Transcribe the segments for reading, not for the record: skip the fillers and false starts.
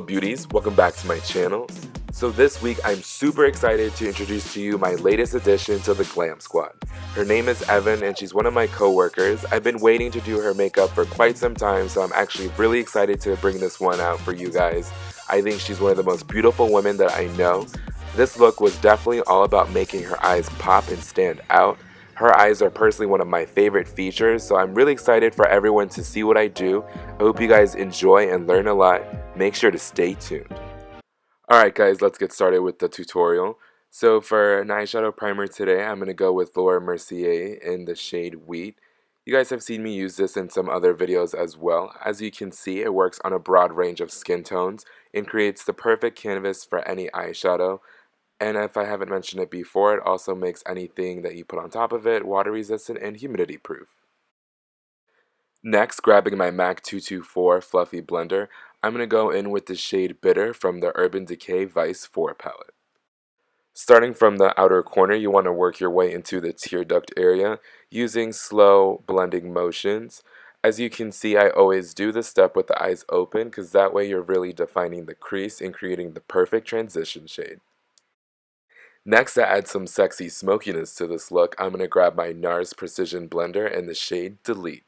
beauties, welcome back to my channel. So this week I'm super excited to introduce to you my latest addition to the Glam Squad. Her name is Evan and she's one of my co-workers. I've been waiting to do her makeup for quite some time, so I'm actually really excited to bring this one out for you guys. I think she's one of the most beautiful women that I know. This look was definitely all about making her eyes pop and stand out. Her eyes are personally one of my favorite features, so I'm really excited for everyone to see what I do. I hope you guys enjoy and learn a lot. Make sure to stay tuned. Alright guys, let's get started with the tutorial. So for an eyeshadow primer today, I'm going to go with Mercier in the shade Wheat. You guys have seen me use this in some other videos as well. As you can see, it works on a broad range of skin tones and creates the perfect canvas for any eyeshadow. And if I haven't mentioned it before, it also makes anything that you put on top of it water resistant and humidity proof. Next, grabbing my MAC 224 Fluffy Blender, I'm going to go in with the shade Bitter from the Urban Decay Vice 4 palette. Starting from the outer corner, you want to work your way into the tear duct area using slow blending motions. As you can see, I always do this step with the eyes open because that way you're really defining the crease and creating the perfect transition shade. Next, to add some sexy smokiness to this look, I'm going to grab my Nars Precision Blender in the shade Delete.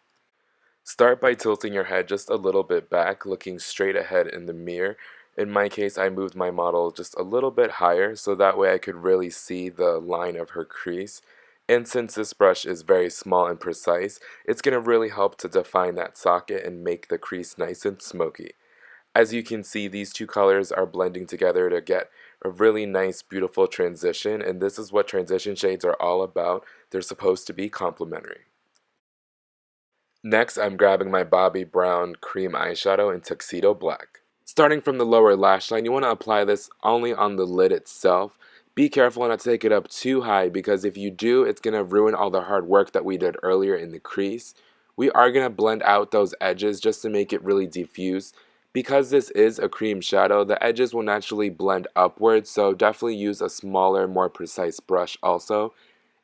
Start by tilting your head just a little bit back, looking straight ahead in the mirror. In my case, I moved my model just a little bit higher so that way I could really see the line of her crease. And since this brush is very small and precise, it's going to really help to define that socket and make the crease nice and smoky. As you can see, these two colors are blending together to get a really nice, beautiful transition, and this is what transition shades are all about. They're supposed to be complementary. Next, I'm grabbing my Bobbi Brown Cream Eyeshadow in Tuxedo Black. Starting from the lower lash line, you want to apply this only on the lid itself. Be careful not to take it up too high because if you do, it's going to ruin all the hard work that we did earlier in the crease. We are going to blend out those edges just to make it really diffuse. Because this is a cream shadow, the edges will naturally blend upwards, so definitely use a smaller, more precise brush also.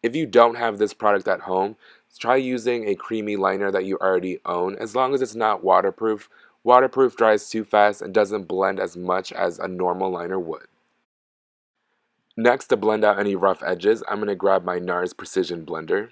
If you don't have this product at home, try using a creamy liner that you already own. As long as it's not waterproof, waterproof dries too fast and doesn't blend as much as a normal liner would. Next, to blend out any rough edges, I'm going to grab my Nars Precision Blender.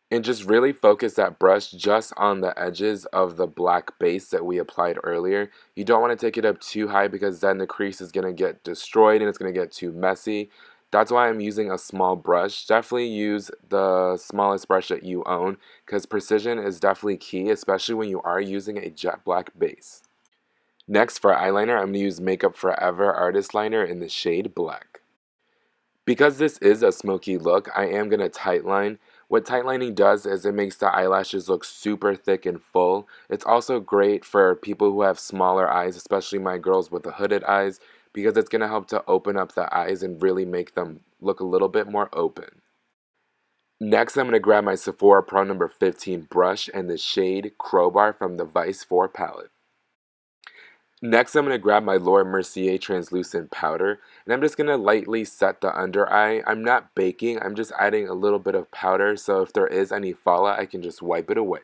And just really focus that brush just on the edges of the black base that we applied earlier. You don't want to take it up too high because then the crease is going to get destroyed and it's going to get too messy. That's why I'm using a small brush. Definitely use the smallest brush that you own because precision is definitely key, especially when you are using a jet black base. Next, for eyeliner, I'm going to use Makeup Forever Artist Liner in the shade Black. Because this is a smoky look, I am going to tightline. What tightlining does is it makes the eyelashes look super thick and full. It's also great for people who have smaller eyes, especially my girls with the hooded eyes, because it's going to help to open up the eyes and really make them look a little bit more open. Next, I'm going to grab my Sephora Pro number 15 brush and the shade Crowbar from the Vice 4 palette. Next, I'm going to grab my Mercier translucent powder, and I'm just going to lightly set the under eye. I'm not baking, I'm just adding a little bit of powder, so if there is any fallout, I can just wipe it away.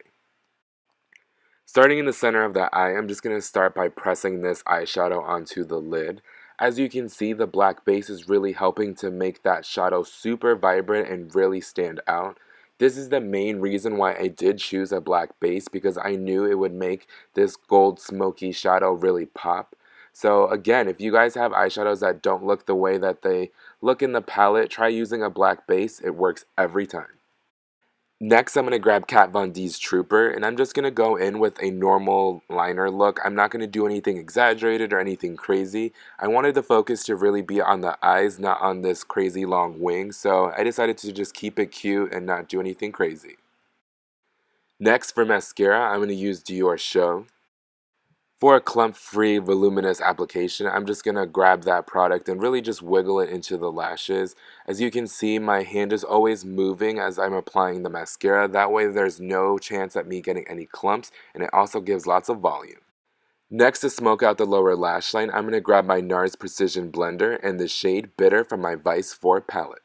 Starting in the center of the eye, I'm just going to start by pressing this eyeshadow onto the lid. As you can see, the black base is really helping to make that shadow super vibrant and really stand out. This is the main reason why I did choose a black base because I knew it would make this gold smoky shadow really pop. So again, if you guys have eyeshadows that don't look the way that they look in the palette, try using a black base. It works every time. Next, I'm going to grab Kat Von D's Trooper, and I'm just going to go in with a normal liner look. I'm not going to do anything exaggerated or anything crazy. I wanted the focus to really be on the eyes, not on this crazy long wing, so I decided to just keep it cute and not do anything crazy. Next, for mascara, I'm going to use Dior Show. For a clump-free, voluminous application, I'm just going to grab that product and really just wiggle it into the lashes. As you can see, my hand is always moving as I'm applying the mascara. That way there's no chance at me getting any clumps, and it also gives lots of volume. Next, to smoke out the lower lash line, I'm going to grab my Nars Precision Blender and the shade Bitter from my Vice 4 palette.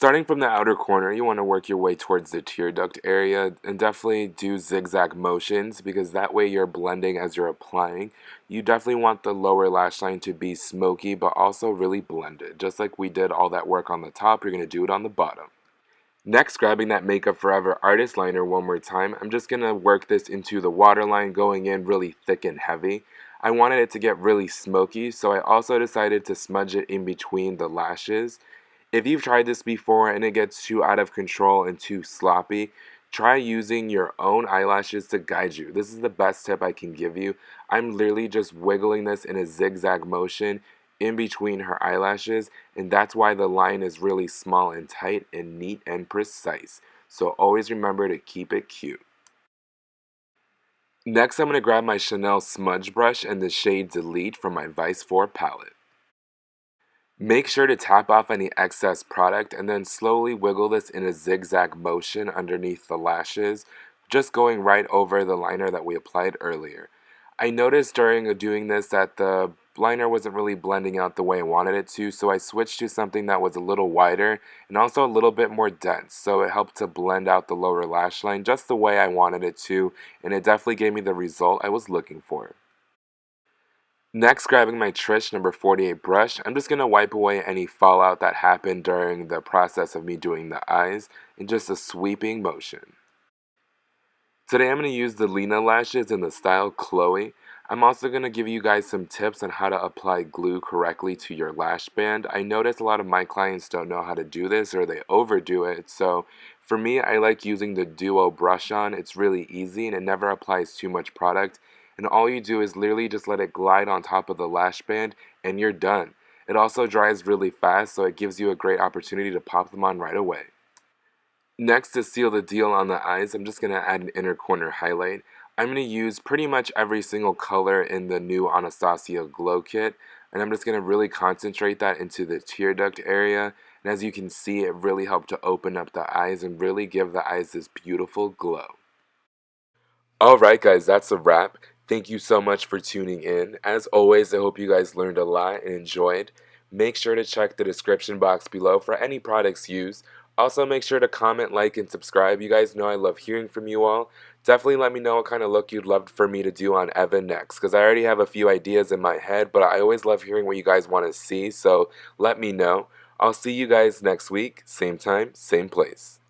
Starting from the outer corner, you want to work your way towards the tear duct area and definitely do zigzag motions because that way you're blending as you're applying. You definitely want the lower lash line to be smoky but also really blended. Just like we did all that work on the top, you're going to do it on the bottom. Next, grabbing that Makeup Forever Artist Liner one more time, I'm just going to work this into the waterline, going in really thick and heavy. I wanted it to get really smoky, so I also decided to smudge it in between the lashes. If you've tried this before and it gets too out of control and too sloppy, try using your own eyelashes to guide you. This is the best tip I can give you. I'm literally just wiggling this in a zigzag motion in between her eyelashes, and that's why the line is really small and tight and neat and precise. So always remember to keep it cute. Next, I'm going to grab my Chanel smudge brush and the shade Delete from my Vice 4 palette. Make sure to tap off any excess product and then slowly wiggle this in a zigzag motion underneath the lashes, just going right over the liner that we applied earlier. I noticed during doing this that the liner wasn't really blending out the way I wanted it to, so I switched to something that was a little wider and also a little bit more dense, so it helped to blend out the lower lash line just the way I wanted it to, and it definitely gave me the result I was looking for. Next, grabbing my Trish number 48 brush, I'm just going to wipe away any fallout that happened during the process of me doing the eyes in just a sweeping motion. Today I'm going to use the Lena lashes in the style Khloe. I'm also going to give you guys some tips on how to apply glue correctly to your lash band. I notice a lot of my clients don't know how to do this or they overdo it, so for me I like using the Duo brush on. It's really easy and it never applies too much product, and all you do is literally just let it glide on top of the lash band and you're done. It also dries really fast, so it gives you a great opportunity to pop them on right away. Next, to seal the deal on the eyes, I'm just going to add an inner corner highlight. I'm going to use pretty much every single color in the new Anastasia Glow Kit, and I'm just going to really concentrate that into the tear duct area. And as you can see, it really helped to open up the eyes and really give the eyes this beautiful glow. Alright guys, that's a wrap. Thank you so much for tuning in. As always, I hope you guys learned a lot and enjoyed. Make sure to check the description box below for any products used. Also, make sure to comment, like, and subscribe. You guys know I love hearing from you all. Definitely let me know what kind of look you'd love for me to do on Evan next, because I already have a few ideas in my head, but I always love hearing what you guys want to see, so let me know. I'll see you guys next week, same time, same place.